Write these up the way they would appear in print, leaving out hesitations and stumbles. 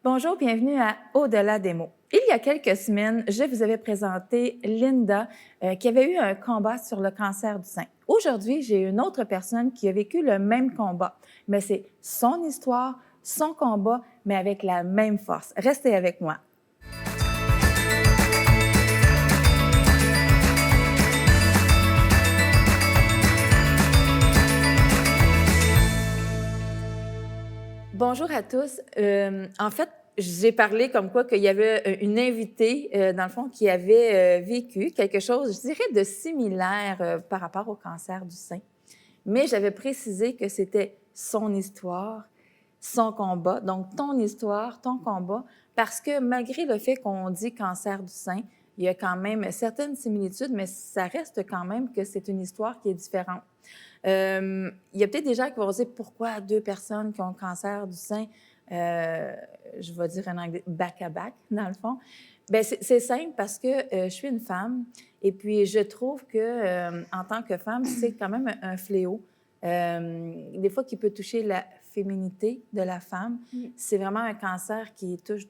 Bonjour, bienvenue à Au-delà des mots. Il y a quelques semaines, je vous avais présenté Linda qui avait eu un combat sur le cancer du sein. Aujourd'hui, j'ai une autre personne qui a vécu le même combat, mais c'est son histoire, son combat, mais avec la même force. Restez avec moi. Bonjour à tous. En fait, j'ai parlé comme quoi qu'il y avait une invitée, dans le fond, qui avait vécu quelque chose, je dirais, de similaire par rapport au cancer du sein. Mais j'avais précisé que c'était son histoire, son combat. Donc, ton histoire, ton combat, parce que malgré le fait qu'on dit cancer du sein, il y a quand même certaines similitudes, mais ça reste quand même que c'est une histoire qui est différente. Il y a peut-être des gens qui vont se dire pourquoi deux personnes qui ont le cancer du sein, je vais dire en anglais, back-à-back, dans le fond. Bien, c'est simple parce que je suis une femme et puis je trouve que en tant que femme, c'est quand même un fléau. Des fois, qui peut toucher la féminité de la femme. C'est vraiment un cancer qui touche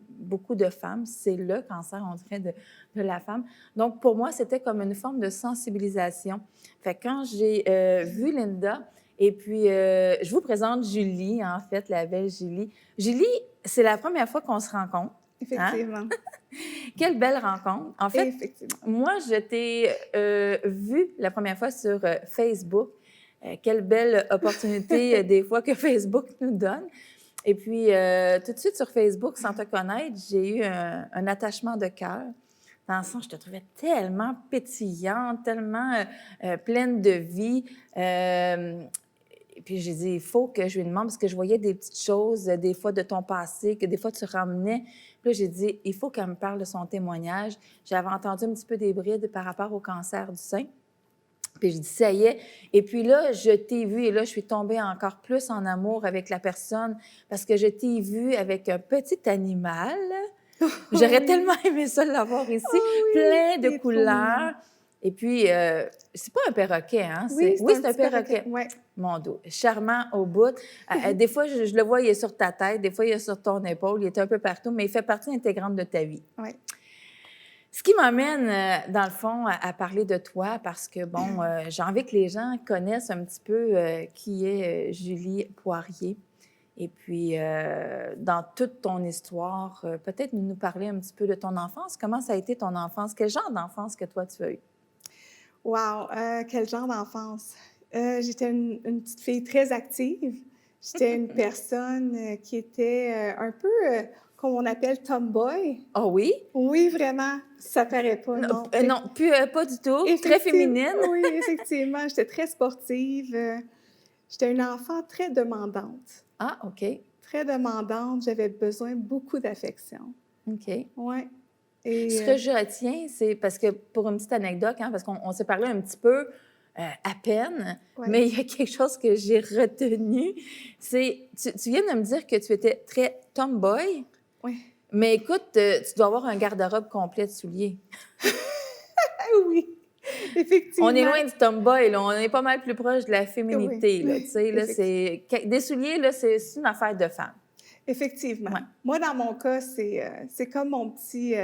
beaucoup de femmes. C'est le cancer, on dirait, de la femme. Donc, pour moi, c'était comme une forme de sensibilisation. Fait que quand j'ai vu Linda, et puis je vous présente Julie, en fait, la belle Julie. Julie, c'est la première fois qu'on se rencontre. Effectivement. Quelle belle rencontre. En fait, Effectivement. moi, je t'ai vue la première fois sur Facebook. Quelle belle opportunité, des fois, que Facebook nous donne. Et puis, tout de suite sur Facebook, sans te connaître, j'ai eu un attachement de cœur. Dans le sens, je te trouvais tellement pétillante, tellement pleine de vie. Et puis, j'ai dit, il faut que je lui demande, parce que je voyais des petites choses, des fois, de ton passé, que des fois, tu ramenais. Puis là, j'ai dit, il faut qu'elle me parle de son témoignage. J'avais entendu un petit peu des brides par rapport au cancer du sein. Puis j'ai dit, ça y est. Et puis là, je t'ai vu, et là, je suis tombée encore plus en amour avec la personne, parce que je t'ai vu avec un petit animal. J'aurais tellement aimé ça l'avoir ici, plein de couleurs. Et puis, c'est pas un perroquet, hein? Oui, Oui, un c'est un petit perroquet. perroquet. Ouais. Mon dos, charmant au bout. Des fois, je le vois, il est sur ta tête, des fois, il est sur ton épaule, il est un peu partout, mais il fait partie intégrante de ta vie. Ouais. Ce qui m'amène, dans le fond, à parler de toi, parce que, bon, j'ai envie que les gens connaissent un petit peu qui est Julie Poirier. Et puis, dans toute ton histoire, peut-être nous parler un petit peu de ton enfance. Comment ça a été ton enfance? Quel genre d'enfance que toi, tu as eu? Wow! Quel genre d'enfance? J'étais une petite fille très active. J'étais une personne qui était un peu, comme on appelle, tomboy. Ah oui? Oui, vraiment. Ça paraît pas, Non, non. non, plus, pas du tout. Très Effective féminine. Oui, effectivement. J'étais très sportive. J'étais une enfant très demandante. Ah, OK. Très demandante. J'avais besoin beaucoup d'affection. OK. Ouais. Ce Et que je retiens, c'est parce que pour une petite anecdote, hein, parce qu'on s'est parlé un petit peu à peine, ouais. mais il y a quelque chose que j'ai retenu, c'est, tu viens de me dire que tu étais très tomboy, Ouais. mais écoute, tu dois avoir un garde-robe complet de souliers. Ah oui, effectivement. On est loin du tomboy, là, on est pas mal plus proche de la Oui, féminité, là, tu sais, là, c'est... Des souliers, là, c'est une affaire de femme. effectivement. Ouais. Moi, dans mon cas, c'est comme mon petit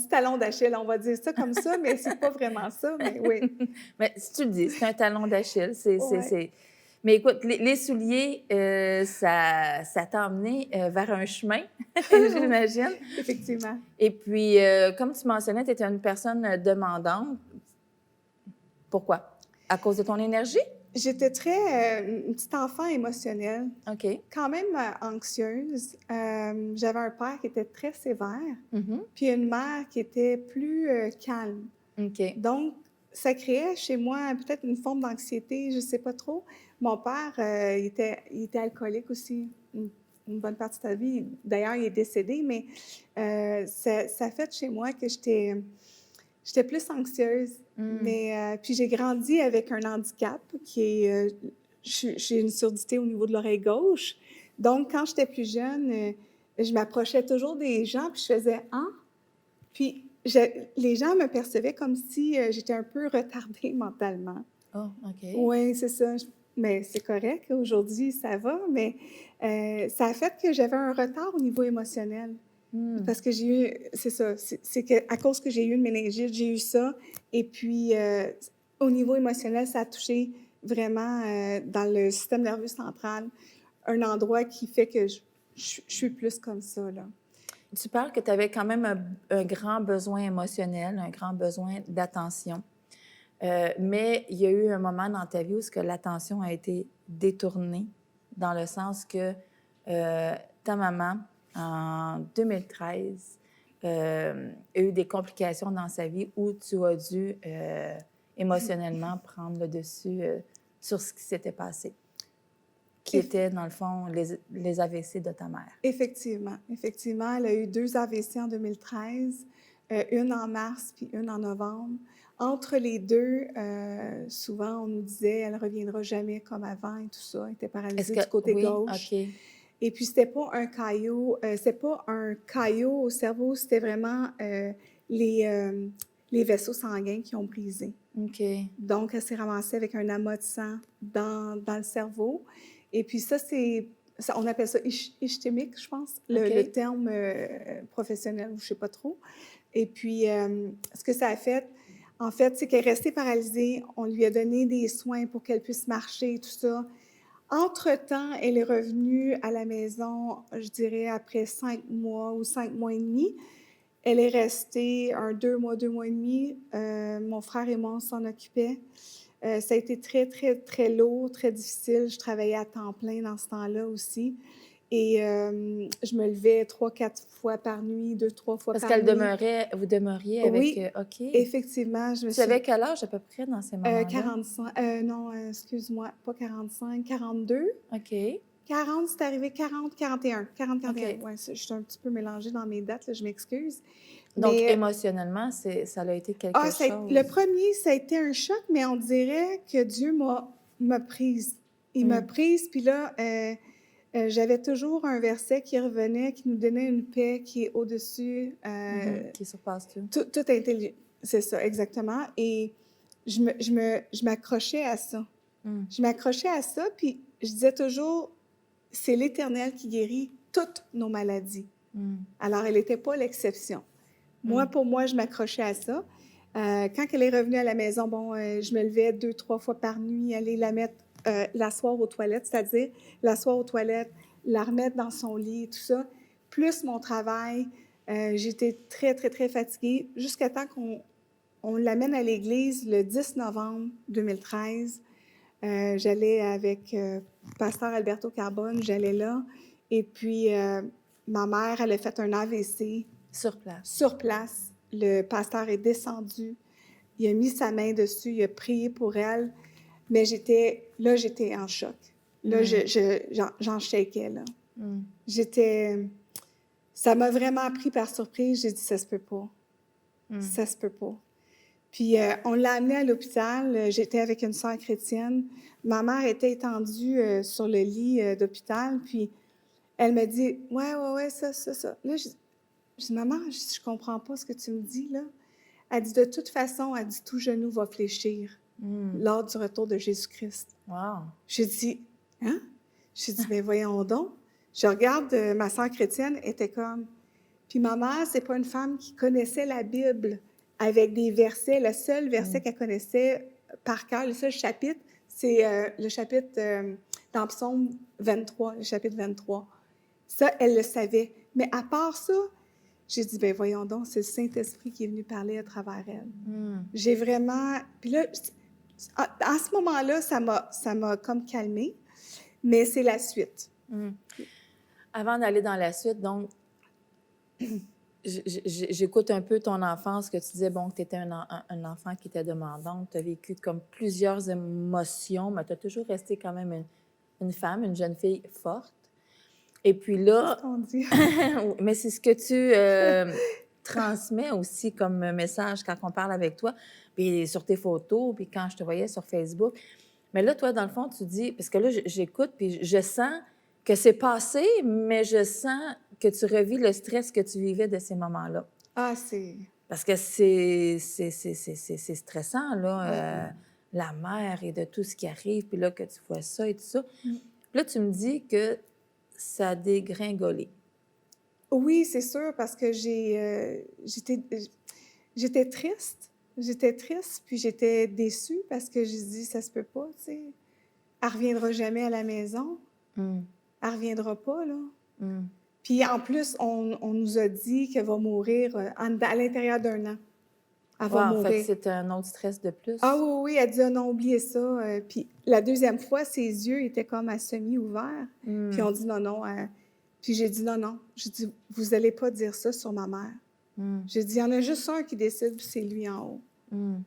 talon d'Achille, on va dire ça comme ça, mais c'est pas vraiment ça, mais oui. Mais si tu le dis, c'est un talon d'Achille, Ouais. Mais écoute, les souliers, ça t'a emmené vers un chemin, j'imagine. Effectivement. Et puis, comme tu mentionnais, tu étais une personne demandante. Pourquoi? À cause de ton énergie? J'étais très, une petite enfant émotionnelle, OK. quand même anxieuse. J'avais un père qui était très sévère, Mhm. puis une mère qui était plus calme. OK. Donc, ça créait chez moi peut-être une forme d'anxiété, je ne sais pas trop. Mon père, il était alcoolique aussi une bonne partie de sa vie. D'ailleurs, il est décédé, mais ça a fait chez moi que j'étais plus anxieuse. Mais puis j'ai grandi avec un handicap qui est, j'ai une surdité au niveau de l'oreille gauche. Donc, quand j'étais plus jeune, je m'approchais toujours des gens, puis je faisais « Ah! » Puis les gens me percevaient comme si j'étais un peu retardée mentalement. Oh, OK. Oui, c'est ça. mais c'est correct. Aujourd'hui, ça va, mais ça a fait que j'avais un retard au niveau émotionnel. Parce que j'ai eu, c'est ça, c'est qu'à cause que j'ai eu une méningite, j'ai eu ça. Et puis, au niveau émotionnel, ça a touché vraiment dans le système nerveux central, un endroit qui fait que je suis plus comme ça, là. Tu parles que tu avais quand même un grand besoin émotionnel, un grand besoin d'attention. Mais il y a eu un moment dans ta vie où l'attention a été détournée, dans le sens que ta maman, en 2013, a eu des complications dans sa vie où tu as dû émotionnellement prendre le dessus sur ce qui s'était passé, qui était, dans le fond, les AVC de ta mère. Effectivement. Effectivement, elle a eu 2 AVC en 2013, une en mars puis une en novembre. Entre les deux, souvent, on nous disait elle ne reviendra jamais comme avant et tout ça. Elle était paralysée du côté oui, gauche. OK. Et puis, c'était pas un caillot au cerveau, c'était vraiment les vaisseaux sanguins qui ont brisé. OK. Donc, elle s'est ramassée avec un amas de sang dans le cerveau. Et puis ça, on appelle ça ischémique, je pense, le terme professionnel, ou je ne sais pas trop. Et puis, ce que ça a fait, en fait, c'est qu'elle est restée paralysée. On lui a donné des soins pour qu'elle puisse marcher et tout ça. Entre-temps, elle est revenue à la maison, je dirais, après 5 mois ou 5 mois et demi. Elle est restée 2 mois, 2 mois et demi. Mon frère et moi, on s'en occupaient. Ça a été très, très, très lourd, très difficile. Je travaillais à temps plein dans ce temps-là aussi. Et je me levais 3-4 fois par nuit, 2-3 fois Parce par nuit. vous demeuriez avec... Oui, OK. effectivement. Tu avais quel âge à peu près dans ces moments-là? 45, non, excuse-moi, pas 45, 42. OK. 40, c'est arrivé 40, 41. 40, 41. OK. Ouais, je suis un petit peu mélangée dans mes dates, là, je m'excuse. Donc, Mais, émotionnellement, ça a été quelque chose. le premier, ça a été un choc, mais on dirait que Dieu m'a prise. Il m'a prise, puis là, j'avais toujours un verset qui revenait, qui nous donnait une paix qui est au-dessus. Qui surpasse tout. Tout intelligent. C'est ça, exactement. Et je m'accrochais à ça. Je m'accrochais à ça, puis je disais toujours, c'est l'Éternel qui guérit toutes nos maladies. Alors, elle n'était pas l'exception. Moi, pour moi, je m'accrochais à ça. Quand elle est revenue à la maison, bon, je me levais 2-3 fois par nuit, aller l'asseoir aux toilettes, c'est-à-dire l'asseoir aux toilettes, la remettre dans son lit et tout ça, plus mon travail. J'étais très, très, très fatiguée jusqu'à temps qu'on l'amène à l'église le 10 novembre 2013. J'allais avec pasteur Alberto Carbone, j'allais là. Et puis, ma mère, elle a fait un AVC. Sur place. Sur place. Le pasteur est descendu. Il a mis sa main dessus, il a prié pour elle. Mais j'étais en choc. Là, j'en shakeais, là. Ça m'a vraiment pris par surprise. J'ai dit, ça se peut pas. Ça se peut pas. Puis, on l'a amenée à l'hôpital. J'étais avec une sœur chrétienne. Ma mère était étendue sur le lit d'hôpital. Puis, elle me dit, ouais, ça. Là, je dis, maman, je comprends pas ce que tu me dis, là. Elle dit, de toute façon, elle dit, tout genou va fléchir lors du retour de Jésus-Christ. Wow. J'ai dit, hein? J'ai dit, mais voyons donc. Je regarde, ma sœur chrétienne était comme... Puis ma mère, c'est pas une femme qui connaissait la Bible avec des versets. Le seul verset qu'elle connaissait par cœur, le seul chapitre, c'est le chapitre dans Psaume 23, le chapitre 23. Ça, elle le savait. Mais à part ça, j'ai dit, ben voyons donc, c'est le Saint-Esprit qui est venu parler à travers elle. J'ai vraiment... Puis là, à ce moment-là, ça m'a comme calmée, mais c'est la suite. Avant d'aller dans la suite, donc, j'écoute un peu ton enfance, que tu disais, bon, que tu étais un enfant qui était demandante, tu as vécu comme plusieurs émotions, mais tu as toujours resté quand même une femme, une jeune fille forte. Et puis là... C'est ce qu'on dit. Mais c'est ce que tu transmets aussi comme message quand on parle avec toi, puis sur tes photos, puis quand je te voyais sur Facebook. Mais là, toi, dans le fond, tu dis... Parce que là, j'écoute, puis je sens que c'est passé, mais je sens que tu revis le stress que tu vivais de ces moments-là. Ah, c'est... Parce que c'est stressant, là. la mère et de tout ce qui arrive, puis là, que tu vois ça et tout ça. Mm. Puis là, tu me dis que ça a dégringolé. Oui, c'est sûr, parce que j'étais triste. J'étais triste, puis j'étais déçue parce que j'ai dit, ça se peut pas, tu sais. Elle reviendra jamais à la maison. Mm. Elle reviendra pas, là. Mm. Puis en plus, on nous a dit qu'elle va mourir à l'intérieur d'1 an. Elle va Wow, fait que mourir. c'est un autre stress de plus. Ah oui, oui, elle dit, ah non, oubliez ça. Puis la deuxième fois, ses yeux étaient comme à semi-ouverts. Mm. Puis on dit non, non. Puis j'ai dit non, non. J'ai dit, vous allez pas dire ça sur ma mère. Mm. J'ai dit, il y en a juste un qui décide, puis c'est lui en haut. Mm.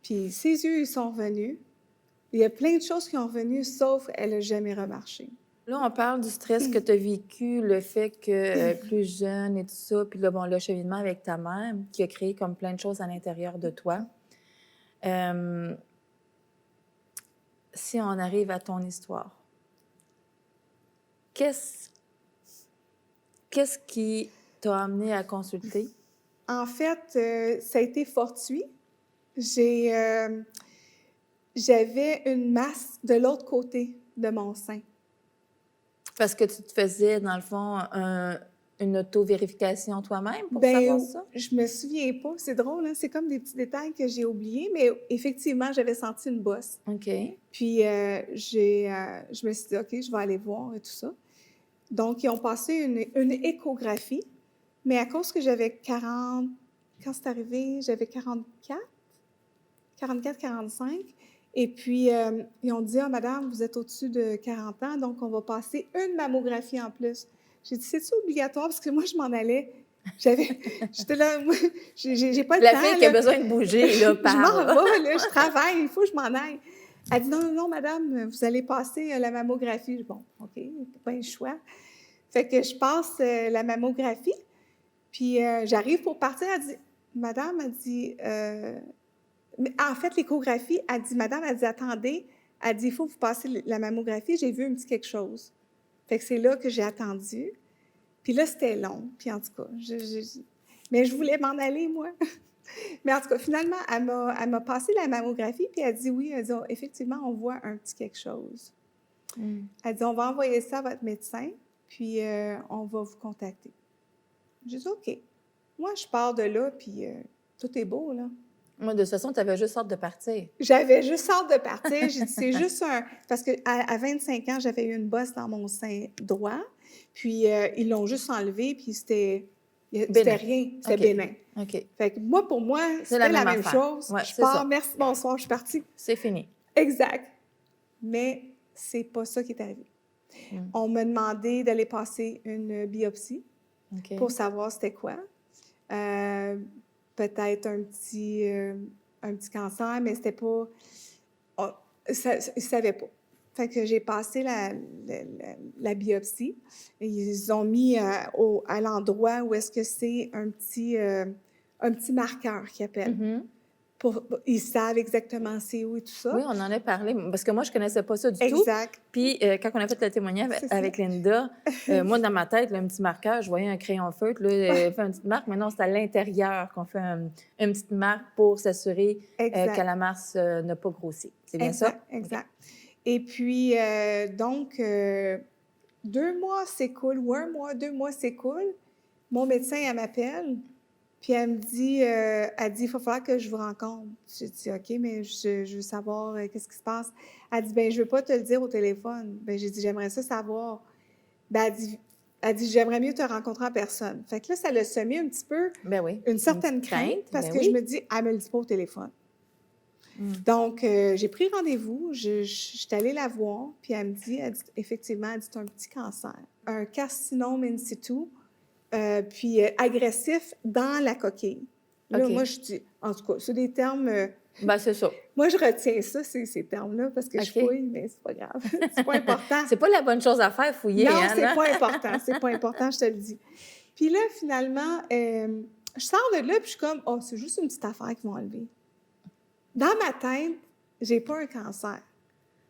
Puis ses yeux, ils sont revenus. Il y a plein de choses qui ont revenu, sauf elle n'a jamais remarché. Là, on parle du stress que tu as vécu, le fait que plus jeune et tout ça, puis là, bon, le cheminement avec ta mère qui a créé comme plein de choses à l'intérieur de toi. Si on arrive à ton histoire, qu'est-ce qui t'a amené à consulter? En fait, ça a été fortuit. J'avais une masse de l'autre côté de mon sein. Parce que tu te faisais, dans le fond, une auto-vérification toi-même pour savoir ça? Je me souviens pas. C'est drôle, hein? C'est comme des petits détails que j'ai oubliés, mais effectivement, j'avais senti une bosse. OK. Puis, je me suis dit, OK, je vais aller voir et tout ça. Donc, ils ont passé une échographie, mais à cause que j'avais 40... Quand c'est arrivé, j'avais 44, 45. Et puis, ils ont dit, « Ah, madame, vous êtes au-dessus de 40 ans, donc on va passer une mammographie en plus. » J'ai dit, « C'est-tu obligatoire? » Parce que moi, je m'en allais. J'étais là, moi, j'ai pas le temps. La fille qui a besoin de bouger, là, Je m'en parle. vais, là, je travaille, il faut que je m'en aille. Elle dit, « Non, non, non, madame, vous allez passer la mammographie. » Je dis, « Bon, OK, pas un choix. » Fait que je passe la mammographie, puis j'arrive pour partir. Elle dit, « Madame, elle dit... En fait, l'échographie, elle dit, madame, elle dit, attendez, elle dit, il faut que vous passiez la mammographie, j'ai vu un petit quelque chose. Fait que c'est là que j'ai attendu. Puis là, c'était long. Puis en tout cas, mais je voulais m'en aller, moi. Mais en tout cas, finalement, elle m'a passé la mammographie, puis elle dit, oui, elle dit, effectivement, on voit un petit quelque chose. Mm. Elle dit, on va envoyer ça à votre médecin, puis on va vous contacter. J'ai dit, OK. Moi, je pars de là, puis tout est beau, là. Moi, de toute façon, tu avais juste hâte de partir. J'avais juste hâte de partir. J'ai dit, c'est juste un... Parce qu'à 25 ans, j'avais eu une bosse dans mon sein droit. Puis, ils l'ont juste enlevé, puis c'était rien. C'était OK. bénin. OK. Fait que moi, pour moi, c'était la même affaire. chose. Ouais, je c'est pars, ça. merci, bonsoir, je suis partie. C'est fini. Exact. Mais c'est pas ça qui est arrivé. Mm. On m'a demandé d'aller passer une biopsie OK. pour savoir c'était quoi. Peut-être un petit cancer, mais c'était pas... Oh, ils ne savaient pas. Fait que j'ai passé la biopsie. Et ils ont mis à l'endroit où est-ce que c'est un petit marqueur qu'ils appellent. Mhm. Ils savent exactement c'est où et tout ça. Oui, on en a parlé, parce que moi, je ne connaissais pas ça du tout. Exact. Puis, quand on a fait le témoignage C'est ça. avec Linda, moi, dans ma tête, là, un petit marqueur, je voyais un crayon feutre, là, fait une petite marque, mais non, c'est à l'intérieur qu'on fait une petite marque pour s'assurer Exact. que la masse n'a pas grossi. C'est bien ça? Exact. Et puis, donc, 2 mois s'écoulent, ou 1 mois, 2 mois s'écoulent. Mon médecin, elle m'appelle, puis elle me dit, il va falloir que je vous rencontre. J'ai dit, OK, mais je veux savoir qu'est-ce qui se passe. Elle dit, ben je veux pas te le dire au téléphone. Ben j'ai dit, j'aimerais ça savoir. Ben elle dit, j'aimerais mieux te rencontrer en personne. Fait que là, ça l'a semé un petit peu, Ben oui. une certaine crainte, parce que je me dis, elle me le dit pas au téléphone. Mm. Donc, j'ai pris rendez-vous, je suis allée la voir, puis elle dit, effectivement, elle dit, c'est un petit cancer, un carcinome in situ, puis agressif dans la coquille. Là, OK. moi, je dis, en tout cas, c'est des termes... Ben, c'est ça. moi, je retiens ça, ces termes-là, parce que je OK. fouille, mais c'est pas grave. C'est pas important. C'est pas la bonne chose à faire, fouiller, Non, hein? c'est pas important. C'est pas important, je te le dis. Puis là, finalement, je sors de là, puis je suis comme, oh, c'est juste une petite affaire qu'ils vont enlever. Dans ma tête, j'ai pas un cancer.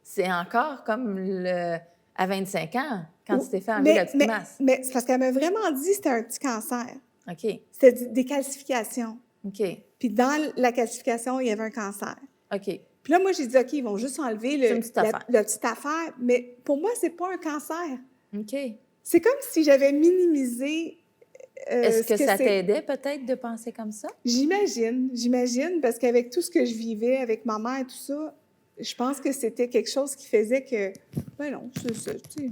C'est encore comme à 25 ans, quand tu t'es fait enlever la petite masse. Mais c'est parce qu'elle m'a vraiment dit que c'était un petit cancer. OK. C'était des calcifications. OK. Puis dans la calcification, il y avait un cancer. OK. Puis là, moi, j'ai dit, OK, ils vont juste enlever C'est une petite affaire. la petite affaire. Mais pour moi, c'est pas un cancer. OK. C'est comme si j'avais minimisé Est-ce ce que que ça c'est. t'aidait peut-être de penser comme ça? J'imagine, parce qu'avec tout ce que je vivais avec ma mère et tout ça, je pense que c'était quelque chose qui faisait que, ben non, c'est ça, tu sais,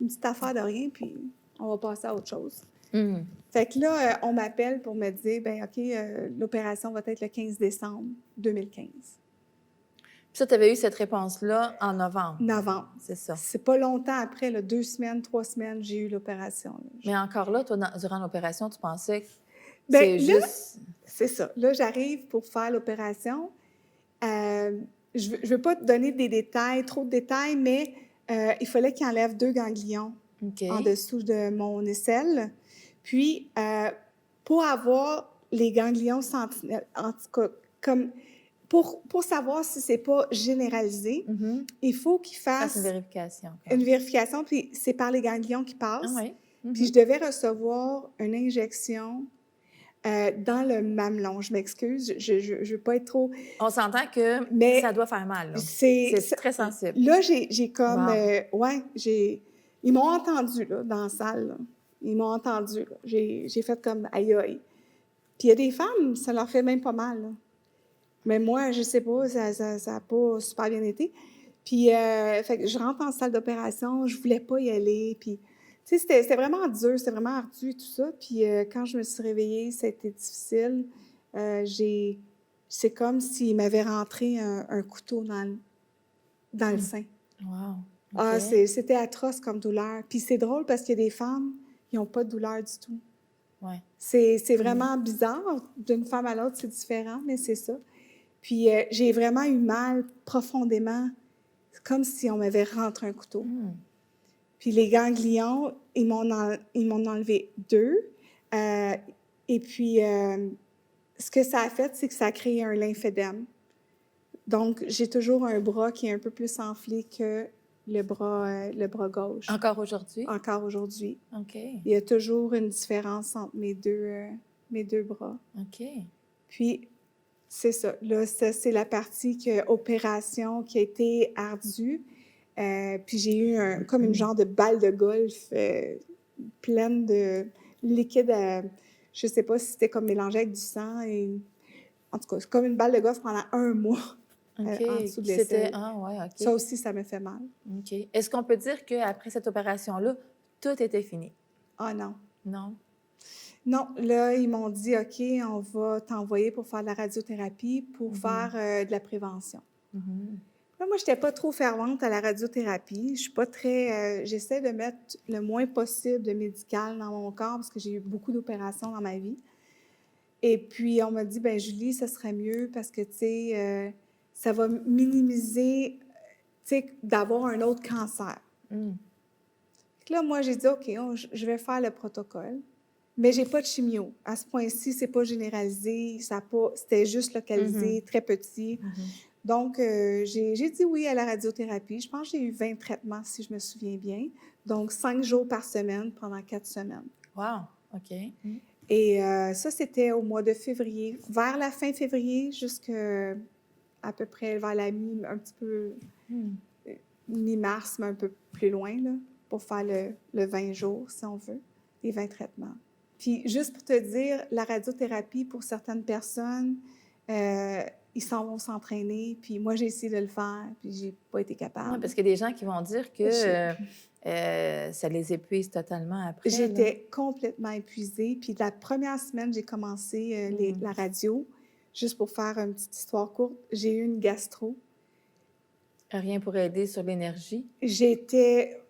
une petite affaire de rien, puis on va passer à autre chose. Mhm. Fait que là, on m'appelle pour me dire, ben OK, l'opération va être le 15 décembre 2015. Puis ça, tu avais eu cette réponse-là en novembre. Novembre. C'est ça. C'est pas longtemps après, là, 2 semaines, 3 semaines, j'ai eu l'opération. Là. Mais encore là, toi, durant l'opération, tu pensais que Ben c'est là, juste... c'est ça. Là, j'arrive pour faire l'opération. Je veux pas te donner des détails, trop de détails, mais il fallait qu'il enlève 2 ganglions OK. en dessous de mon aisselle. Puis, pour avoir les ganglions sentinelles, en tout cas, comme pour savoir si c'est pas généralisé, Mhm. il faut qu'il Ça, fasse c'est une vérification. une vérification, puis c'est par les ganglions qui Ah passent. oui. Mhm. Puis je devais recevoir une injection dans le mamelon. Je m'excuse, je veux pas être trop... On s'entend que Mais ça doit faire mal. Là. c'est très sensible. Là, j'ai comme... Wow. ouais, ils m'ont entendu, là, dans la salle. Là. Ils m'ont entendu. Là. J'ai fait comme aïe aïe. Puis il y a des femmes, ça leur fait même pas mal. Là. Mais moi, je sais pas, ça a pas super bien été. Puis, fait que je rentre en salle d'opération, je voulais pas y aller. Puis, tu sais, c'était vraiment dur, c'était vraiment ardu et tout ça. Puis, quand je me suis réveillée, ça a été difficile. C'est comme s'il m'avait rentré un couteau dans le sein. Wow. Ah, OK. c'était atroce comme douleur. Puis c'est drôle parce qu'il y a des femmes qui n'ont pas de douleur du tout. Ouais. C'est vraiment bizarre. D'une femme à l'autre, c'est différent, mais c'est ça. Puis j'ai vraiment eu mal profondément. C'est comme si on m'avait rentré un couteau. Mm. Puis les ganglions, ils m'en enlevé 2. Et puis, ce que ça a fait, c'est que ça a créé un lymphédème. Donc, j'ai toujours un bras qui est un peu plus enflé que le bras gauche. Encore aujourd'hui? Encore aujourd'hui. OK. Il y a toujours une différence entre mes deux bras. OK. Puis, c'est ça. Là, ça, c'est la partie opération qui a été ardue. Puis j'ai eu comme une genre de balle de golf pleine de liquide. Je ne sais pas si c'était comme mélangé avec du sang. En tout cas, c'est comme une balle de golf pendant 1 mois OK. en dessous de C'était... l'aisselle. Ah, ouais, OK. Ça aussi, ça me fait mal. OK. Est-ce qu'on peut dire qu'après cette opération-là, tout était fini? Ah non. Non? Non, là, ils m'ont dit, OK, on va t'envoyer pour faire de la radiothérapie, pour faire de la prévention. Mhm. Là, moi, je n'étais pas trop fervente à la radiothérapie. Je suis pas très... j'essaie de mettre le moins possible de médical dans mon corps parce que j'ai eu beaucoup d'opérations dans ma vie. Et puis, on m'a dit, ben Julie, ça serait mieux parce que, tu sais, ça va minimiser, tu sais, d'avoir un autre cancer. Mm. Fait que là, moi, j'ai dit, OK, je vais faire le protocole. Mais j'ai pas de chimio. À ce point-ci, c'est pas généralisé. C'était juste localisé, très petit. Donc, j'ai dit oui à la radiothérapie. Je pense que j'ai eu 20 traitements, si je me souviens bien. Donc, 5 jours par semaine pendant 4 semaines. Wow. OK. Mm. Et ça, c'était au mois de février. Vers la fin février, jusqu'à à peu près vers la un petit peu mi-mars, mais un peu plus loin, là, pour faire le 20 jours, si on veut, les 20 traitements. Puis, juste pour te dire, la radiothérapie, pour certaines personnes, ils s'en vont s'entraîner. Puis moi, j'ai essayé de le faire, puis j'ai pas été capable. Ouais, parce qu'il y a des gens qui vont dire que ça les épuise totalement après. J'étais complètement épuisée. Puis la première semaine, j'ai commencé la radio, juste pour faire une petite histoire courte. J'ai eu une gastro. Rien pour aider sur l'énergie. J'étais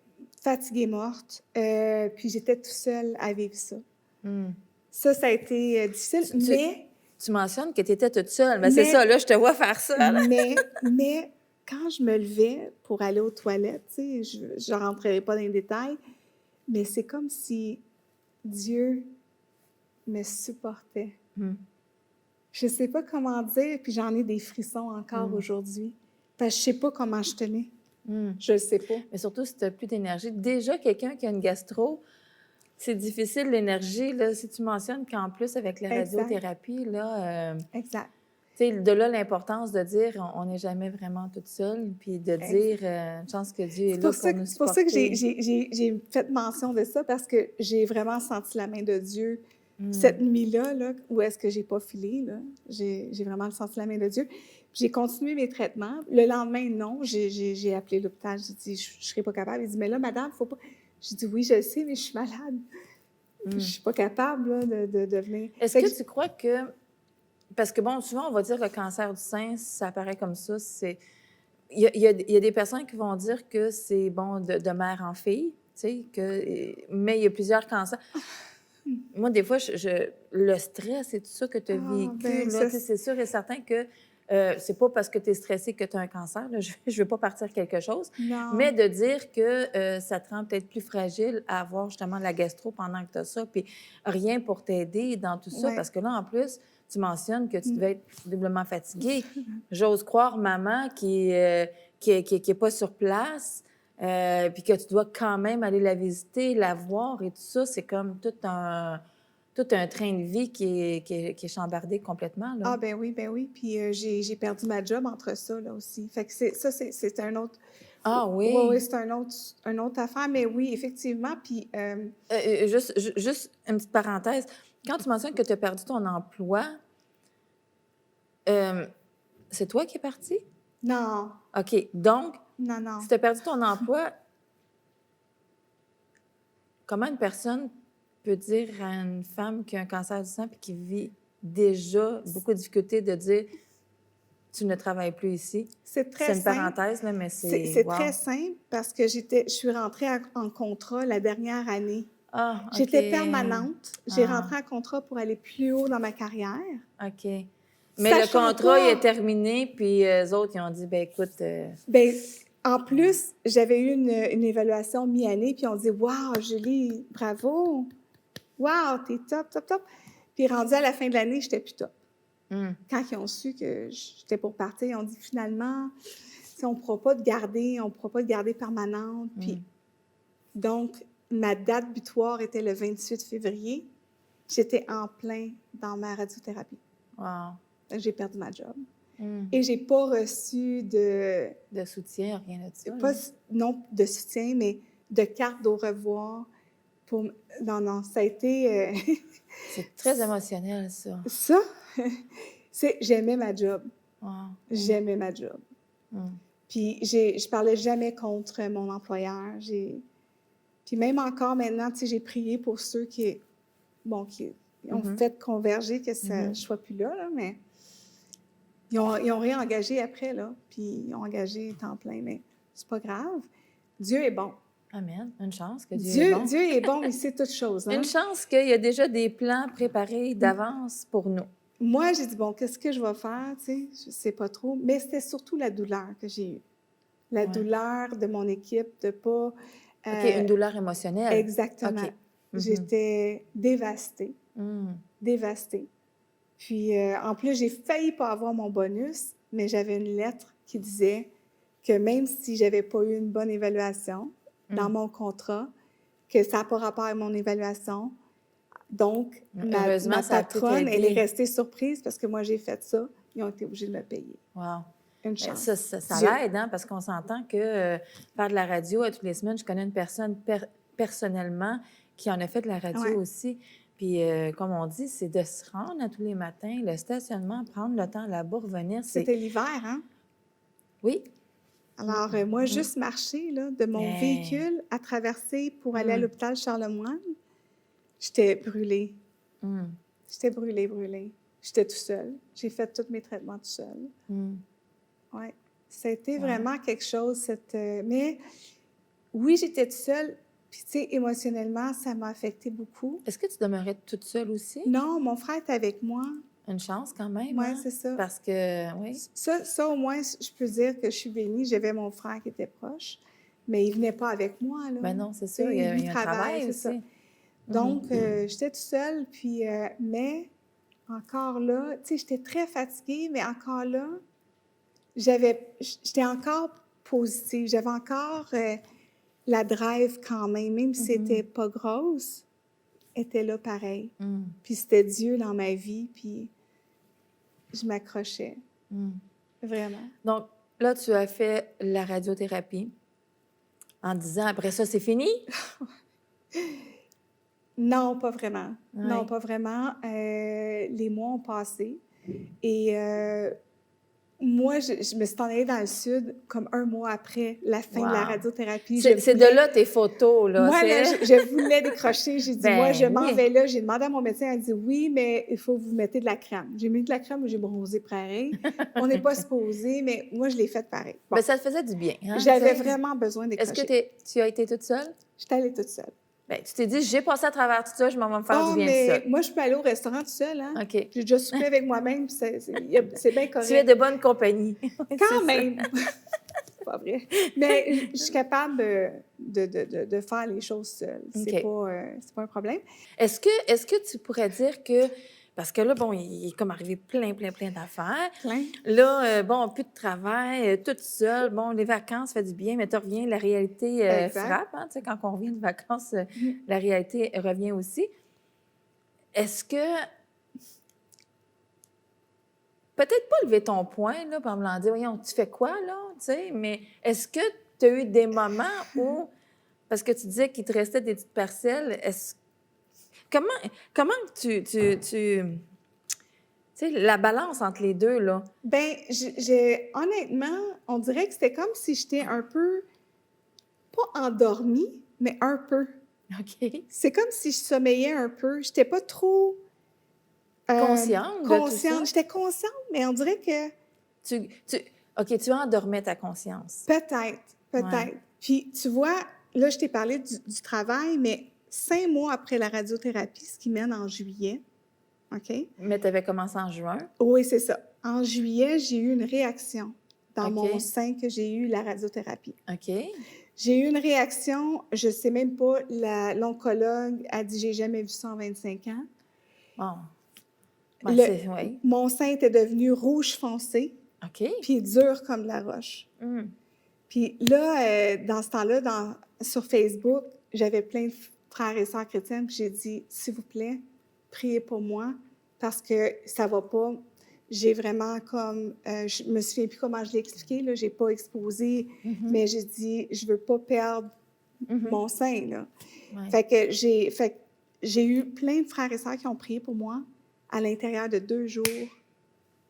fatiguée morte, puis j'étais toute seule à vivre ça. Mm. Ça a été difficile, mais... Tu mentionnes que tu étais toute seule. Mais c'est ça, là, je te vois faire ça. Là. Mais quand je me levais pour aller aux toilettes, tu sais, je ne rentrerai pas dans les détails, mais c'est comme si Dieu me supportait. Mm. Je ne sais pas comment dire, puis j'en ai des frissons encore aujourd'hui, parce que je ne sais pas comment je tenais. Je ne sais pas. Mais surtout, si tu n'as plus d'énergie. Déjà, quelqu'un qui a une gastro, c'est difficile, l'énergie. Là, si tu mentionnes qu'en plus, avec la radiothérapie, là... Exact. Tu sais, de là, l'importance de dire on n'est jamais vraiment toute seule, puis de dire une chance que Dieu est là pour nous C'est pour ça que supporter. j'ai fait mention de ça, parce que j'ai vraiment senti la main de Dieu cette Mm. nuit-là, là, où est-ce que j'ai pas filé, là. J'ai vraiment senti la main de Dieu. Puis j'ai continué mes traitements. Le lendemain, non, j'ai appelé l'hôpital. J'ai dit, je serai pas capable. Il dit, mais là, madame, faut pas. J'ai dit, oui, je le sais, mais je suis malade. Je Mm. suis pas capable, là, de venir. Est-ce Fait que que tu crois que... Parce que, bon, souvent, on va dire que le cancer du sein, ça apparaît comme ça. Il y a des personnes qui vont dire que c'est, bon, de mère en fille, tu sais, mais il y a plusieurs cancers. Moi, des fois, le stress et tout ça que tu as ah, vécu, ben, là, ça, tu sais, c'est sûr et certain que c'est pas parce que tu es stressé que tu as un cancer, là, je veux pas partir quelque chose, mais non. de dire que ça te rend peut-être plus fragile à avoir justement la gastro pendant que tu as ça, puis rien pour t'aider dans tout ça, Ouais. parce que là, en plus, tu mentionnes que tu Mm. devais être doublement fatiguée. J'ose croire maman qui est pas sur place, puis que tu dois quand même aller la visiter, la voir et tout ça, c'est comme tout un train de vie qui est chambardé complètement, là. Ah, ben oui, ben oui. Puis j'ai perdu ma job entre ça, là, aussi. Fait que c'est un autre. Ah Oui, oui, oui! c'est un autre affaire, mais oui, effectivement. Puis, Juste une petite parenthèse. Quand tu mentionnes que tu as perdu ton emploi, euh, c'est toi qui es parti? non, OK. Donc, non, non. si tu as perdu ton emploi, comment une personne peut dire à une femme qui a un cancer du sang et qui vit déjà beaucoup de difficultés de dire tu ne travailles plus ici? C'est C'est très une simple. parenthèse, là, mais c'est C'est très wow. simple parce que je suis rentrée en contrat la dernière année. Ah, OK. J'étais permanente. J'ai Ah, rentré en contrat pour aller plus haut dans ma carrière, OK. Mais le sachant contrat, il est pas. terminé, puis eux autres, ils ont dit, ben écoute, Ben, en plus, j'avais eu une évaluation mi-année, puis on dit, waouh, Julie, bravo! Wow, t'es top, top, top. Puis rendu à la fin de l'année, j'étais plus top. Quand ils ont su que j'étais pour partir, ils ont dit finalement, on ne pourra pas te garder, on ne pourra pas te garder permanente. Puis, donc, ma date butoir était le 28 février. J'étais en plein dans ma radiothérapie. wow. J'ai perdu ma job. Mm. Et j'ai pas reçu De soutien, rien de ça. pas, Là. non, de soutien, mais de carte au revoir. Pour, non, non, ça a été... C'est très émotionnel, ça. ça, j'aimais ma job. Wow. J'aimais ma job. Mm. Puis je parlais jamais contre mon employeur. Puis même encore maintenant, tu sais, j'ai prié pour ceux qui ont fait converger que ça, je sois plus là, mais ils ont réengagé après, là, puis ils ont engagé temps plein, mais c'est pas grave. Dieu est bon. Amen. Une chance que Dieu est bon. Dieu est bon, il sait toutes choses. Hein? Une chance qu'il y a déjà des plans préparés d'avance pour nous. Moi, j'ai dit, bon, qu'est-ce que je vais faire, tu sais, je sais pas trop, mais c'était surtout la douleur que j'ai eue. La douleur de mon équipe, de pas... OK, une douleur émotionnelle. Exactement. OK. J'étais dévastée. Dévastée. Puis, en plus, j'ai failli pas avoir mon bonus, mais j'avais une lettre qui disait que même si j'avais pas eu une bonne évaluation dans mon contrat, que ça n'a pas rapport à mon évaluation. Donc, ma patronne, elle est restée surprise parce que moi, j'ai fait ça. Ils ont été obligés de me payer. Wow. Une chance. Ça l'aide, hein, parce qu'on s'entend que faire de la radio toutes les semaines, je connais une personne personnellement qui en a fait de la radio aussi. Puis, comme on dit, c'est de se rendre à tous les matins, le stationnement, prendre le temps là-bas, revenir. C'était l'hiver, hein? Oui. Alors, moi, juste marcher là, de mon véhicule à traverser pour aller à l'hôpital Charlemagne, j'étais brûlée. J'étais brûlée. J'étais toute seule. J'ai fait tous mes traitements toute seule. Oui. Ça a été vraiment quelque chose. Mais oui, j'étais toute seule. Puis, tu sais, émotionnellement, ça m'a affectée beaucoup. Est-ce que tu demeurais toute seule aussi? Non, mon frère était avec moi. Une chance quand même. Oui, hein? c'est ça. Parce que, oui. Ça, au moins, je peux dire que je suis bénie. J'avais mon frère qui était proche, mais il ne venait pas avec moi. Là. Ben non, c'est ça. Il y a un travail aussi. Ça. Donc, j'étais toute seule, puis, mais encore là, tu sais, j'étais très fatiguée, mais encore là, j'étais encore positive. J'avais encore la drive quand même si c'était pas grosse, était là pareil. Puis c'était Dieu dans ma vie, puis je m'accrochais, Mm. vraiment. Donc, là, tu as fait la radiothérapie en disant, après ça, c'est fini? Non, pas vraiment. Non, Oui. pas vraiment. Les mois ont passé et moi, je me suis en allée dans le sud comme 1 mois après la fin de la Wow. radiothérapie. C'est de là tes photos, là. Moi, là, C'est... je voulais décrocher. J'ai dit, moi, je Ben m'en oui. vais là. J'ai demandé à mon médecin, elle a dit, oui, mais il faut que vous mettez de la crème. J'ai mis de la crème, j'ai bronzé pareil. On n'est pas supposé, mais moi, je l'ai fait pareil. Bon, Ben, ça te faisait du bien, hein, j'avais tu sais. vraiment besoin de Est-ce que décrocher. tu as été toute seule? J'étais allée toute seule. Ben, tu t'es dit, j'ai passé à travers tout ça, je m'en vais me faire du Oh, bien toute mais seule. moi, je peux aller au restaurant toute seule, hein? OK. J'ai déjà soupé avec moi-même, puis c'est bien Tu es correct. de bonne compagnie. C'est Quand ça. même! C'est pas vrai. Mais je suis capable de faire les choses seule. OK. C'est pas un problème. Est-ce que tu pourrais dire que, parce que là, bon, il est comme arrivé plein d'affaires. Plein. Là, bon, plus de travail, toute seule. Bon, les vacances, ça fait du bien, mais tu reviens, la réalité Exact. frappe. Hein, tu sais, quand on revient de vacances, Mhm. la réalité revient aussi. Est-ce que, peut-être pas lever ton poing, là, pour me l'en dire, voyons, tu fais quoi, là, tu sais, mais est-ce que tu as eu des moments où, parce que tu disais qu'il te restait des petites parcelles, comment tu sais, la balance entre les deux, là? Ben, honnêtement, on dirait que c'était comme si j'étais un peu, pas endormie, mais un peu. OK. C'est comme si je sommeillais un peu. J'étais pas trop Consciente de tout ça? J'étais consciente, mais on dirait que Tu, tu, OK, tu endormais ta conscience. peut-être. Ouais. Puis, tu vois, là, je t'ai parlé du travail, mais 5 mois après la radiothérapie, ce qui mène en juillet, OK? Mais tu avais commencé en juin. Oui, c'est ça. En juillet, j'ai eu une réaction dans OK. mon sein que j'ai eu la radiothérapie. OK. J'ai eu une réaction, je sais même pas, l'oncologue a dit « j'ai jamais vu ça en 25 ans Bon. Ben, Le- oui. Mon sein était devenu rouge foncé, OK. puis dur comme de la roche. Hum. Puis là, dans ce temps-là, sur Facebook, j'avais plein de frères et sœurs chrétiennes, puis j'ai dit « s'il vous plaît, priez pour moi, parce que ça va pas. » J'ai vraiment comme, je me souviens plus comment je l'ai expliqué, là, j'ai pas exposé, Mhm. mais j'ai dit « je veux pas perdre Mhm. mon sein, là. » Ouais. Fait que j'ai eu plein de frères et sœurs qui ont prié pour moi à l'intérieur de 2 jours.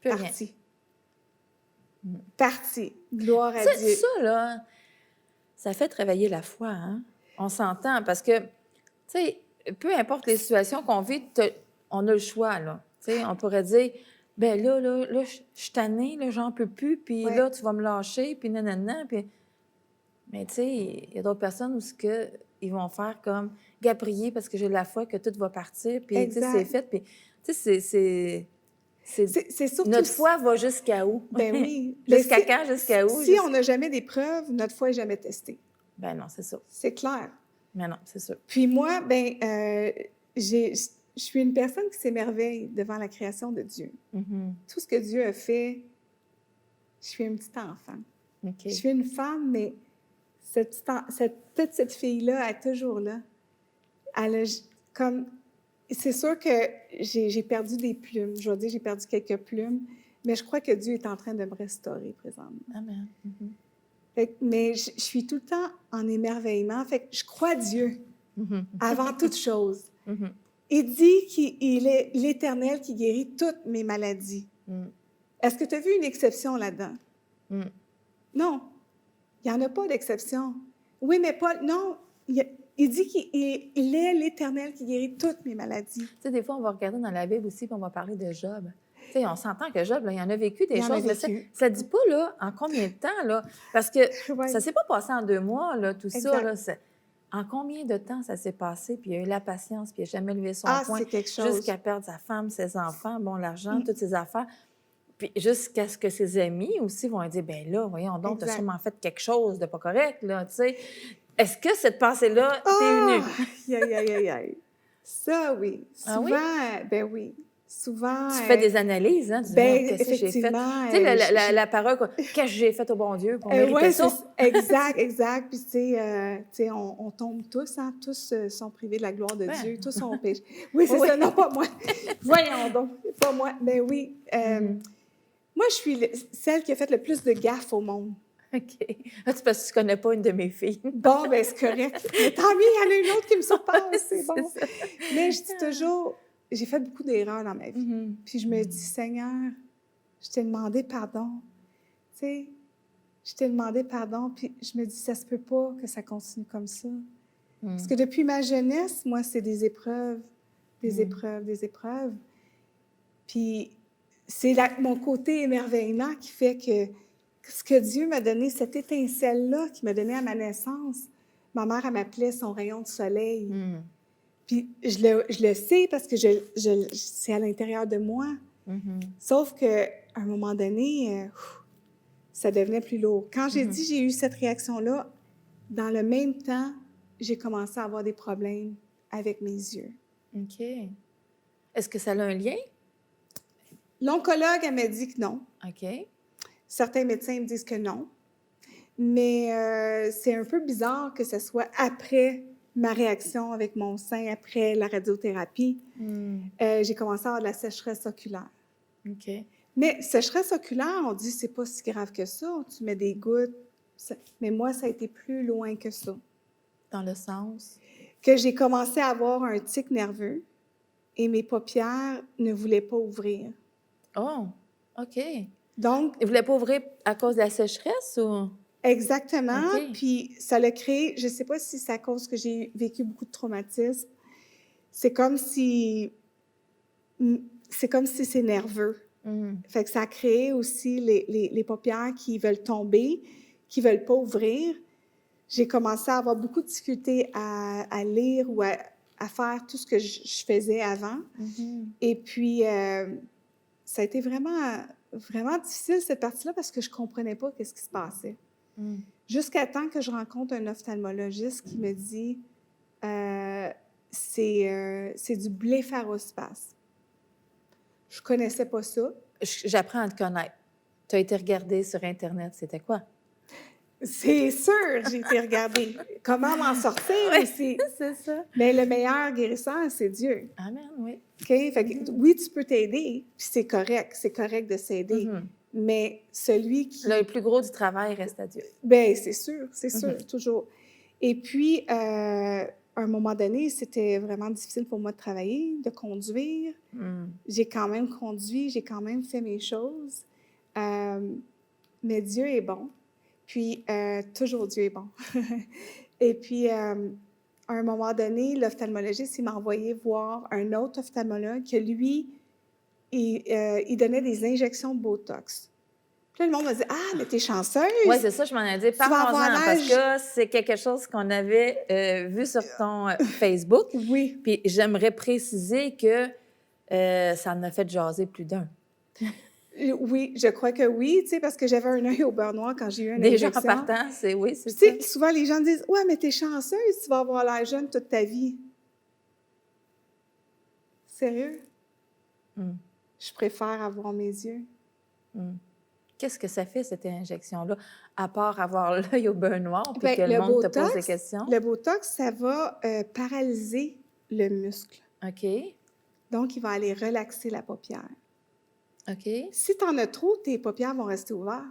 Plus rien. Parti. Mm. Parti. Gloire à Ça, Dieu. ça, là, ça fait travailler la foi, hein? On s'entend parce que, tu sais, peu importe les situations qu'on vit, on a le choix, là. Tu sais, on pourrait dire, ben là, je suis tannée, là, j'en peux plus, puis Ouais. là, tu vas me lâcher, puis nanana, puis... Mais tu sais, il y a d'autres personnes où ils vont faire comme, gars, prier parce que j'ai la foi que tout va partir, puis tu sais, c'est Exact. fait, puis tu sais, C'est surtout... notre foi va jusqu'à où? Ben oui. Mais Jusqu'à quand, jusqu'à où? Si on n'a jamais des preuves, notre foi n'est jamais testée. Ben non, c'est ça. C'est clair. Mais non, c'est sûr. Puis moi, ben, je suis une personne qui s'émerveille devant la création de Dieu. Mhm. Tout ce que Dieu a fait, je suis un petit enfant. OK. Je suis une femme, mais cette petite fille-là, elle est toujours là. Elle a comme... C'est sûr que j'ai perdu des plumes. Je vais dire, j'ai perdu quelques plumes, mais je crois que Dieu est en train de me restaurer présentement. Amen. Mhm. Mais je suis tout le temps en émerveillement. Fait que je crois Dieu Mhm. avant toute chose. Mhm. Il dit qu'il est l'Éternel qui guérit toutes mes maladies. Mm. Est-ce que tu as vu une exception là-dedans? Mm. Non. Il n'y en a pas d'exception. Oui, mais Paul, non. Il dit qu'il est l'Éternel qui guérit toutes mes maladies. Tu sais, des fois, on va regarder dans la Bible aussi, puis on va parler de Job. Tu sais, on s'entend que Job, là, il en a vécu des Il en a choses, mais vécu. ça ne dit pas, là, en combien de temps, là, parce que Ouais. ça ne s'est pas passé en 2 mois, là, tout ça, Exact. là. En combien de temps ça s'est passé, puis il a eu la patience, puis il n'a jamais levé son poing, c'est quelque chose. jusqu'à perdre sa femme, ses enfants, bon, l'argent, Mm. toutes ses affaires, puis jusqu'à ce que ses amis aussi vont dire, ben là, voyons donc, tu as Exact. sûrement fait quelque chose de pas correct, là, tu sais. Est-ce que cette pensée-là t'est venue? Aïe, aïe, aïe, aïe, aïe. Ça, oui. Ah oui? Souvent, ben oui. Souvent, Tu fais des analyses, hein? Tu dis, ben qu'est-ce que j'ai fait? effectivement, Tu sais, la parole, quoi, qu'est-ce que j'ai fait au bon Dieu pour mériter ouais, ça? exact, exact. Puis tu sais, on tombe tous, hein, tous sont privés de la gloire de Ouais. Dieu, tous ont péché. Oui, c'est Oui. ça, non, pas moi. Voyons donc, pas moi. Mais oui, Mhm. moi, je suis celle qui a fait le plus de gaffes au monde. OK. Ah, c'est parce que tu connais pas une de mes filles. Bon, ben c'est correct. Mais tant mieux, il y en a une autre qui me surpasse, c'est C'est bon. ça. Mais je dis toujours, j'ai fait beaucoup d'erreurs dans ma vie. Mhm. Puis je me dis, Seigneur, je t'ai demandé pardon. Tu sais, je t'ai demandé pardon, puis je me dis, ça se peut pas que ça continue comme ça. Parce que depuis ma jeunesse, moi, c'est des épreuves, des épreuves, des épreuves. Puis c'est mon côté émerveillement qui fait que ce que Dieu m'a donné, cette étincelle-là qu'il m'a donnée à ma naissance, ma mère, elle m'appelait son rayon de soleil. Mhm. Puis je le sais parce que c'est à l'intérieur de moi. Mhm. Sauf qu'à un moment donné, ça devenait plus lourd. Quand j'ai dit j'ai eu cette réaction-là, dans le même temps, j'ai commencé à avoir des problèmes avec mes yeux. OK. Est-ce que ça a un lien? L'oncologue, elle m'a dit que non. OK. Certains médecins me disent que non. Mais c'est un peu bizarre que ce soit après ma réaction avec mon sein, après la radiothérapie. J'ai commencé à avoir de la sécheresse oculaire. OK. Mais sécheresse oculaire, on dit c'est pas si grave que ça. Tu mets des gouttes. Mais moi, ça a été plus loin que ça. Dans le sens? Que j'ai commencé à avoir un tic nerveux et mes paupières ne voulaient pas ouvrir. Oh, OK. Donc, Il voulait pas ouvrir à cause de la sécheresse ou? exactement. OK. Puis ça l'a créé, je ne sais pas si c'est à cause que j'ai vécu beaucoup de traumatismes. C'est comme si c'est nerveux. Fait que ça a créé aussi les paupières qui veulent tomber, qui ne veulent pas ouvrir. J'ai commencé à avoir beaucoup de difficultés à lire ou à faire tout ce que je faisais avant. Et puis, ça a été vraiment, vraiment difficile, cette partie-là, parce que je ne comprenais pas ce qui se passait. Jusqu'à temps que je rencontre un ophtalmologiste qui me dit c'est du blépharospasme. Je ne connaissais pas ça. J'apprends à te connaître. Tu as été regarder sur Internet, c'était quoi? C'est sûr, j'ai été regarder. Comment m'en sortir aussi? C'est ça. Mais le meilleur guérisseur, c'est Dieu. Amen, oui. OK? Fait que, oui, tu peux t'aider, puis c'est correct de s'aider. Mais celui qui... Le plus gros du travail reste à Dieu. Bien, c'est sûr, toujours. Et puis, à un moment donné, c'était vraiment difficile pour moi de travailler, de conduire. J'ai quand même conduit, j'ai quand même fait mes choses. Mais Dieu est bon. Puis, toujours Dieu est bon. Et puis, à un moment donné, l'ophtalmologiste, il m'a envoyé voir un autre ophtalmologue que lui, il donnait des injections de Botox. Puis là, le monde m'a dit « Ah, mais t'es chanceuse! » Oui, c'est ça, je m'en ai dit. Parlons-en, parce que c'est quelque chose qu'on avait vu sur ton Facebook. Oui. Puis j'aimerais préciser que ça en a fait jaser plus d'un. Oui, je crois que oui, tu sais, parce que j'avais un œil au beurre noir quand j'ai eu une Déjà injection. en partant, c'est Tu ça. sais, souvent, les gens disent « Ouais, mais t'es chanceuse, tu vas avoir l'air jeune toute ta vie. » Sérieux? Je préfère avoir mes yeux. Qu'est-ce que ça fait, cette injection-là, à part avoir l'œil au beurre noir puis Bien, que le monde te pose des questions? Le Botox, ça va paralyser le muscle. OK. Donc, il va aller relaxer la paupière. OK. Si tu en as trop, tes paupières vont rester ouvertes.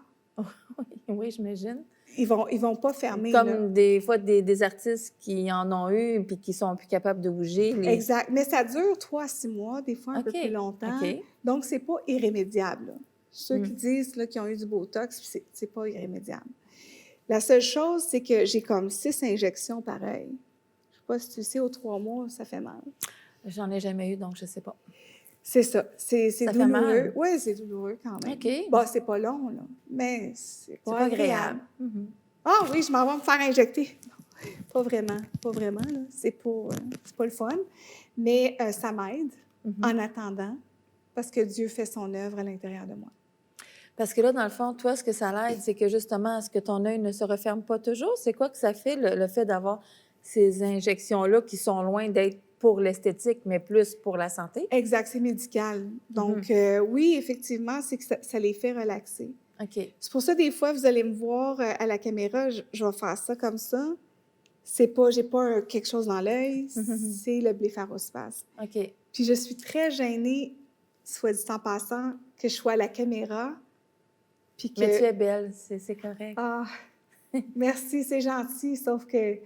Oui, j'imagine. Ils vont pas fermer. Comme là. des fois des artistes qui en ont eu puis qui sont plus capables de bouger. Exact. Mais ça dure 3 à 6 mois, des fois un peu plus longtemps. OK. Donc, c'est pas irrémédiable. Là. Ceux qui disent qu'ils ont eu du Botox, c'est pas irrémédiable. La seule chose, c'est que j'ai comme 6 injections pareilles. Je sais pas si tu sais, aux 3 mois, ça fait mal. J'en ai jamais eu, donc je sais pas. C'est ça. C'est Ça douloureux. fait mal? Oui, c'est douloureux quand même. OK. Bon, c'est pas long, là, mais c'est pas agréable. Ah oui, je m'en vais me faire injecter. Non, pas vraiment, là. C'est pas le fun. Mais ça m'aide en attendant, parce que Dieu fait son œuvre à l'intérieur de moi. Parce que là, dans le fond, toi, ce que ça l'aide, c'est que justement, est-ce que ton œil ne se referme pas toujours? C'est quoi que ça fait, le fait d'avoir ces injections-là qui sont loin d'être pour l'esthétique, mais plus pour la santé? Exact, c'est médical. Donc, oui, effectivement, c'est que ça les fait relaxer. OK. C'est pour ça, des fois, vous allez me voir à la caméra, je vais faire ça comme ça. C'est pas, j'ai pas quelque chose dans l'œil, c'est le blépharospasme. OK. Puis je suis très gênée, soit dit en passant, que je sois à la caméra, puis que... Mais tu es belle, c'est correct. Ah, merci, c'est gentil, sauf que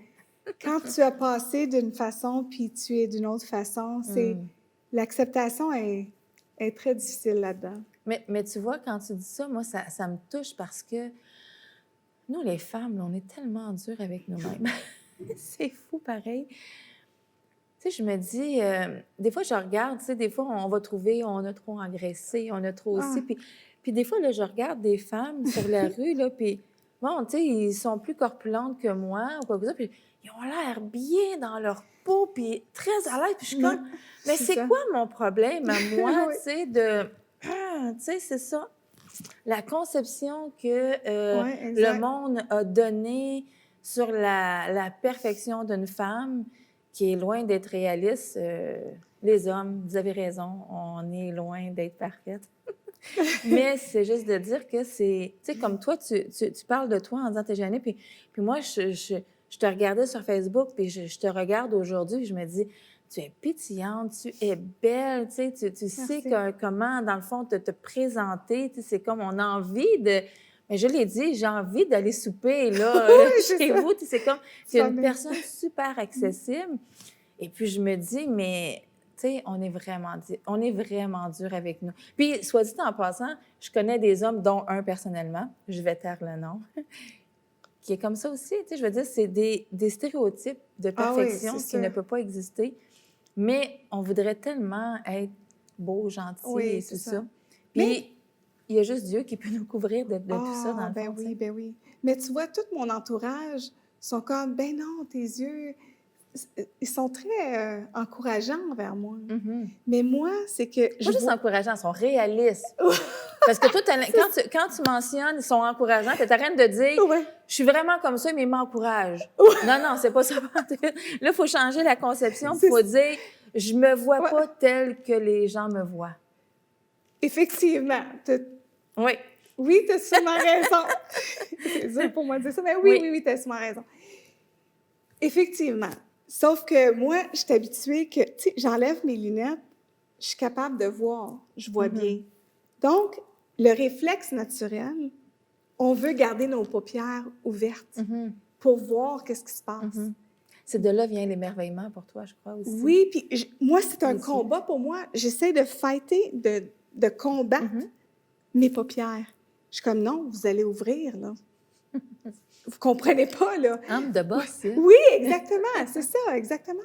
quand tu as passé d'une façon, puis tu es d'une autre façon, l'acceptation est très difficile là-dedans. Mais tu vois, quand tu dis ça, moi, ça me touche parce que nous, les femmes, là, on est tellement dures avec nous-mêmes. C'est fou, pareil. Tu sais, je me dis, des fois, je regarde, tu sais, des fois, on va trouver, on a trop engraissé, on a trop aussi. Puis des fois, là, je regarde des femmes sur la rue, là, puis bon, tu sais, ils sont plus corpulentes que moi, ou quoi que ça, puis ils ont l'air bien dans leur peau, puis très à l'aise. Puis je suis comme, mais c'est ça. quoi mon problème à moi, Oui. tu sais, de... tu sais, c'est ça. La conception que Oui, le exact. monde a donnée sur la perfection d'une femme, qui est loin d'être réaliste. Les hommes, vous avez raison, on est loin d'être parfaite. Mais c'est juste de dire que c'est... Tu sais, comme toi, tu parles de toi en disant que tu es gênée, puis moi, je te regardais sur Facebook, puis je te regarde aujourd'hui, puis je me dis, tu es pétillante, tu es belle, tu sais, tu sais comment, dans le fond, te présenter, tu sais, c'est comme on a envie de... Mais je l'ai dit, j'ai envie d'aller souper, là, chez vous, tu sais, c'est comme... Tu es une personne super accessible. Et puis, je me dis, mais... Tu sais, on est vraiment dur avec nous. Puis, soit dit en passant, je connais des hommes, dont un personnellement, je vais taire le nom, qui est comme ça aussi. Tu sais, je veux dire, c'est des stéréotypes de perfection qui ne peuvent pas exister. Mais on voudrait tellement être beau, gentil et tout ça. Puis, il y a juste Dieu qui peut nous couvrir de tout ça, dans le fond. Oui, ben oui. Mais tu vois, tout mon entourage sont comme, ben non, tes yeux... Ils sont très encourageants envers moi. Mais moi, c'est que... Pas juste encourageants, ils sont réalistes. Parce que toi, quand tu mentionnes ils sont encourageants, tu es en train de dire je suis vraiment comme ça, mais ils m'encouragent. Non, c'est pas ça. Là, il faut changer la conception. Il faut dire je me vois pas telle que les gens me voient. Effectivement. Oui. Oui, tu as sûrement raison. C'est dur pour moi de dire ça, mais oui, tu as sûrement raison. Effectivement. Sauf que moi, je suis habituée que, tu sais, j'enlève mes lunettes, je suis capable de voir, je vois bien. Donc, le réflexe naturel, on veut garder nos paupières ouvertes pour voir qu'est-ce qui se passe. C'est de là vient l'émerveillement pour toi, je crois aussi. Oui, puis moi, c'est un combat pour moi. J'essaie de fighter, de combattre mes paupières. Je suis comme, non, vous allez ouvrir, là. Vous comprenez pas, là. Âme de boss, hein? Oui, exactement. C'est ça, exactement.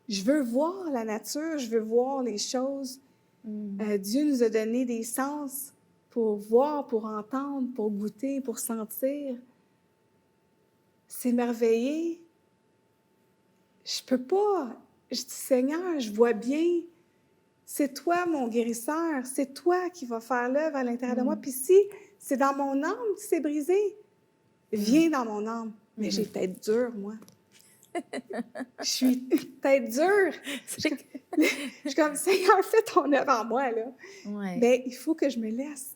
Je veux voir la nature, je veux voir les choses. Dieu nous a donné des sens pour voir, pour entendre, pour goûter, pour sentir. S'émerveiller. Je peux pas. Je dis, Seigneur, je vois bien. C'est toi, mon guérisseur. C'est toi qui vas faire l'œuvre à l'intérieur de moi. Puis si c'est dans mon âme que c'est brisé, viens dans mon âme. Mais j'ai tête dure, moi. Je suis tête dure. Je suis comme, Seigneur, fais ton œuvre en moi, là. Ouais. Bien, il faut que je me laisse.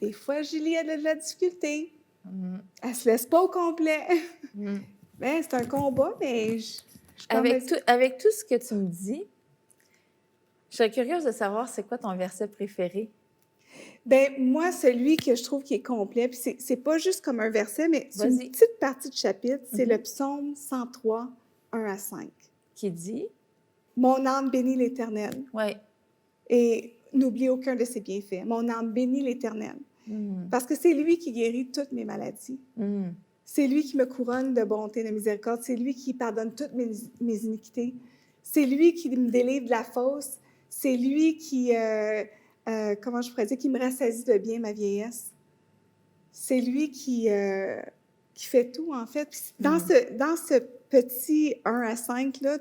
Des fois, Julie, elle a de la difficulté. Elle se laisse pas au complet. Bien, c'est un combat, mais... Avec tout ce que tu me dis, je serais curieuse de savoir c'est quoi ton verset préféré. Bien, moi, celui que je trouve qui est complet, puis c'est pas juste comme un verset, mais c'est une petite partie du chapitre, c'est le psaume 103, 1 à 5. Qui dit? Mon âme bénit l'Éternel. Oui. Et n'oublie aucun de ses bienfaits. Mon âme bénit l'Éternel. Parce que c'est lui qui guérit toutes mes maladies. C'est lui qui me couronne de bonté et de miséricorde. C'est lui qui pardonne toutes mes iniquités. C'est lui qui me délivre de la fausse. C'est lui qui... comment je pourrais dire, qui me rassasie de bien ma vieillesse. C'est lui qui fait tout, en fait. Puis dans ce petit 1 à 5, là,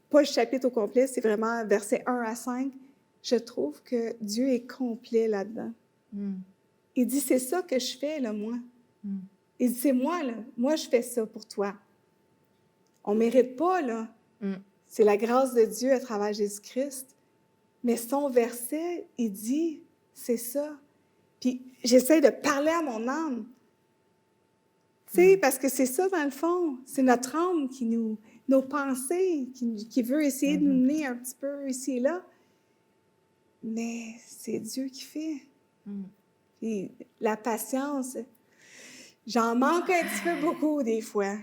pas le chapitre au complet, c'est vraiment verset 1 à 5, je trouve que Dieu est complet là-dedans. Il dit, c'est ça que je fais, là, moi. Il dit, c'est moi, là. Moi, je fais ça pour toi. On ne mérite pas, là. c'est la grâce de Dieu à travers Jésus-Christ. Mais son verset, il dit, c'est ça. Puis j'essaie de parler à mon âme. Tu sais, parce que c'est ça, dans le fond. C'est notre âme nos pensées, qui veut essayer de nous mener un petit peu ici et là. Mais c'est Dieu qui fait. Puis la patience, j'en manque un petit peu beaucoup des fois.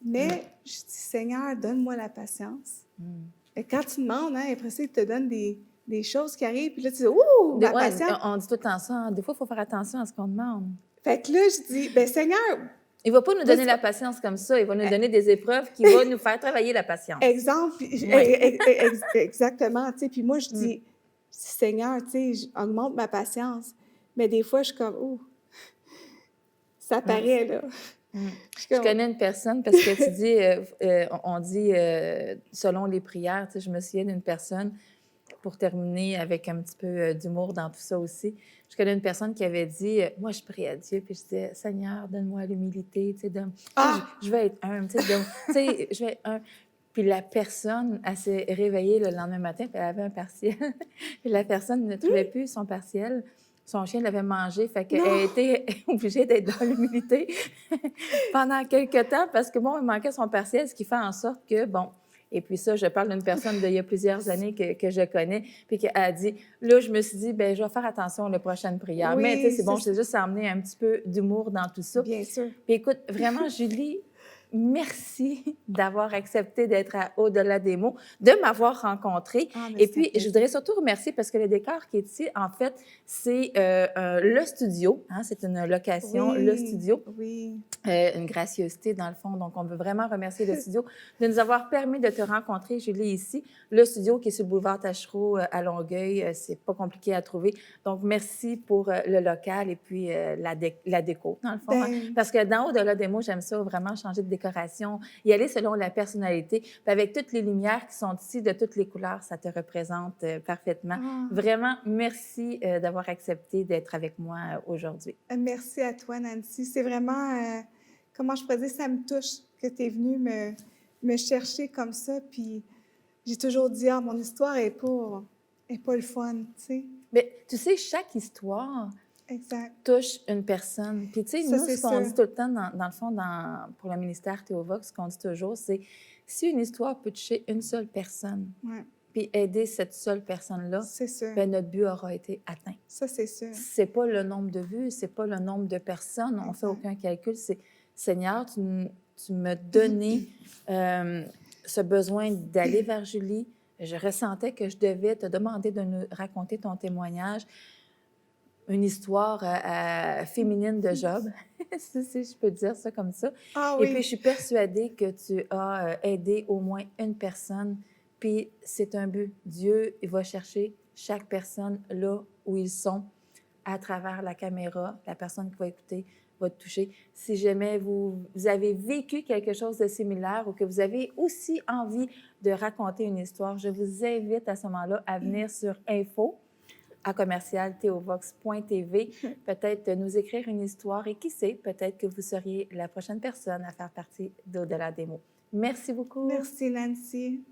Mais je dis, Seigneur, donne-moi la patience. Et quand tu demandes, hein, après ça, il te donne des choses qui arrivent, puis là, tu dis, ouh, ma patience. On dit tout le temps ça. Hein. Des fois, il faut faire attention à ce qu'on demande. Fait que là, je dis, bien, Seigneur. Il ne va pas nous donner la patience comme ça. Il va nous donner des épreuves qui vont nous faire travailler la patience. Exemple, exactement. Tu sais, puis moi, je dis, Seigneur, tu sais, augmente ma patience. Mais des fois, je suis comme, ouh, ça paraît, là. Je connais une personne, parce que tu dis, on dit, selon les prières, tu sais, je me souviens d'une personne, pour terminer avec un petit peu d'humour dans tout ça aussi, je connais une personne qui avait dit, moi, je prie à Dieu, puis je disais, Seigneur, donne-moi l'humilité, tu sais, je vais être humble, tu sais, je vais être humble. Puis la personne, elle s'est réveillée le lendemain matin, puis elle avait un partiel. Puis la personne ne trouvait plus son partiel. Son chien l'avait mangé, fait qu'elle a été obligée d'être dans l'humilité pendant quelques temps parce que, bon, il manquait son partiel, ce qui fait en sorte que, bon, et puis ça, je parle d'une personne d'il y a plusieurs années que je connais, puis qu'elle a dit, là, je me suis dit, bien, je vais faire attention aux prochaines prières. Oui, mais, tu sais, c'est bon, je sais juste emmener un petit peu d'humour dans tout ça. Bien sûr. Puis écoute, vraiment, Julie, merci d'avoir accepté d'être à Au-delà des mots, de m'avoir rencontrée. Et puis, je voudrais surtout remercier parce que le décor qui est ici, en fait, c'est le studio. Hein, c'est une location, le studio. Oui. Une gracieuseté, dans le fond. Donc, on veut vraiment remercier le studio de nous avoir permis de te rencontrer, Julie, ici. Le studio qui est sur le boulevard Taschereau à Longueuil, c'est pas compliqué à trouver. Donc, merci pour le local et puis la déco, dans le fond. Hein, parce que dans Au-delà des mots, j'aime ça, vraiment changer de décoration, y aller selon la personnalité. Puis avec toutes les lumières qui sont ici, de toutes les couleurs, ça te représente parfaitement. Vraiment, merci d'avoir accepté d'être avec moi aujourd'hui. Merci à toi, Nancy. C'est vraiment, comment je pourrais dire, ça me touche que tu es venue me chercher comme ça. Puis j'ai toujours dit, mon histoire n'est pas le fun, tu sais. Mais tu sais, chaque histoire touche une personne. Puis tu sais, nous, ce qu'on dit tout le temps, dans le fond, pour le ministère Théovox, ce qu'on dit toujours, c'est si une histoire peut toucher une seule personne, puis aider cette seule personne-là, ben notre but aura été atteint. Ça, c'est sûr. C'est pas le nombre de vues, c'est pas le nombre de personnes, on fait aucun calcul, c'est Seigneur, tu m'as donné ce besoin d'aller vers Julie. Je ressentais que je devais te demander de nous raconter ton témoignage, une histoire féminine de Job, si je peux dire ça comme ça. Et puis, je suis persuadée que tu as aidé au moins une personne. Puis, c'est un but. Dieu, il va chercher chaque personne là où ils sont, à travers la caméra. La personne qui va écouter va te toucher. Si jamais vous avez vécu quelque chose de similaire ou que vous avez aussi envie de raconter une histoire, je vous invite à ce moment-là à venir sur info@commercialtheovox.tv, peut-être nous écrire une histoire et qui sait, peut-être que vous seriez la prochaine personne à faire partie d'Au-delà des mots. Merci beaucoup. Merci, Nancy.